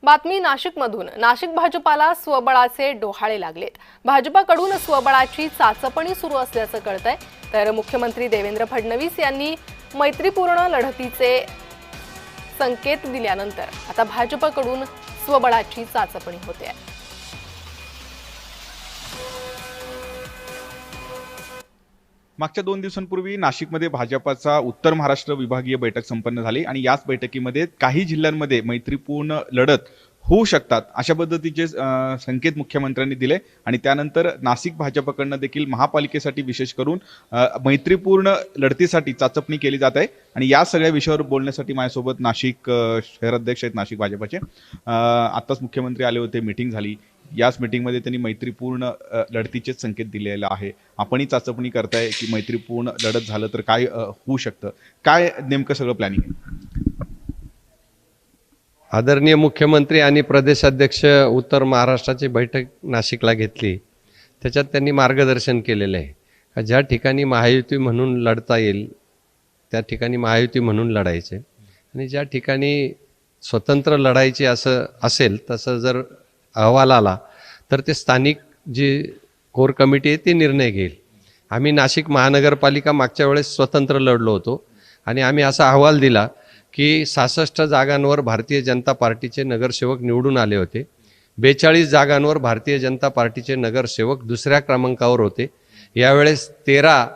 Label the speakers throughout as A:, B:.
A: बातमी नाशिकमधून। नाशिक भाजपाला स्वबळाचे डोहाळे लागलेत। भाजपाकडून स्वबळाची चाचपणी सुरू असल्याचं कळतंय। तर मुख्यमंत्री देवेंद्र फडणवीस यांनी मैत्रीपूर्ण लढतीचे संकेत दिल्यानंतर आता भाजपाकडून स्वबळाची चाचपणी होते आहे।
B: मागच्या 2 दिवसांपूर्वी नाशिकमध्ये भाजपाचा उत्तर महाराष्ट्र विभागीय बैठक संपन्न झाली आणि याच बैठकीमध्ये काही जिल्ह्यांमध्ये मैत्रीपूर्ण लढत होऊ शकतात अशा पद्धतीचे संकेत मुख्यमंत्र्यांनी दिले आणि त्यानंतर नाशिक भाजपकडनं देखील महापालिकेसाठी विशेष करून मैत्रीपूर्ण लढतीसाठी चाचपणी केली जात आहे। आणि या सगळ्या विषयावर बोलण्यासाठी माझ्यासोबत नाशिक शहराध्यक्ष आहेत नाशिक भाजपाचे। आत्ताच मुख्यमंत्री आले होते, मीटिंग झाली। याच मीटिंगमध्ये त्यांनी मैत्रीपूर्ण लढतीचे संकेत दिलेले आहे। आपणही चाचपणी करताय की मैत्रीपूर्ण लढत झालं तर काय होऊ शकतं, काय नेमकं सगळं प्लॅनिंग आहे?
C: आदरणीय मुख्यमंत्री आणि प्रदेशाध्यक्ष उत्तर महाराष्ट्राची बैठक नाशिकला घेतली। त्याच्यात त्यांनी मार्गदर्शन केलेलं आहे का ज्या ठिकाणी महायुती म्हणून लढता येईल त्या ठिकाणी महायुती म्हणून लढायचे आणि ज्या ठिकाणी स्वतंत्र लढायचे असं असेल तसं जर अहवाल आला तर ते स्थानिक जी कोर कमिटी आहे ती निर्णय घेईल। आम्ही नाशिक महानगरपालिका मागच्या वेळेस स्वतंत्र लढलो होतो आणि आम्ही असा अहवाल दिला की 66 जागांवर भारतीय जनता पार्टीचे नगरसेवक निवडून आले होते। 42 जागांवर भारतीय जनता पार्टीचे नगरसेवक दुसऱ्या क्रमांकावर होते। यावेळेस 13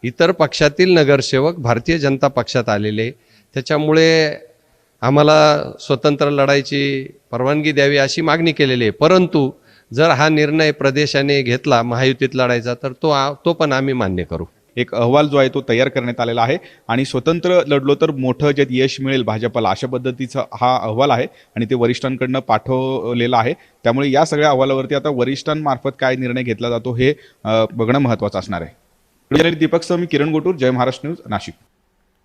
C: इतर पक्षातील नगरसेवक भारतीय जनता पक्षात आलेले। त्याच्यामुळे आम्हाला स्वतंत्र लढायची परवानगी द्यावी अशी मागणी केलेली आहे। परंतु जर हा निर्णय प्रदेशाने घेतला महायुतीत लढायचा तर तो पण आम्ही मान्य करू।
B: एक अहवाल जो आहे तो तयार करण्यात आलेला आहे आणि स्वतंत्र लढलो तर मोठं जे यश मिळेल भाजपाला अशा पद्धतीचा हा अहवाल आहे आणि ते वरिष्ठांकडनं पाठवलेला आहे। त्यामुळे या सगळ्या अहवालावरती आता वरिष्ठांमार्फत काय निर्णय घेतला जातो हे बघणं महत्त्वाचं असणार आहे। दीपक सह मी किरण गोटूर, जय महाराष्ट्र न्यूज, नाशिक।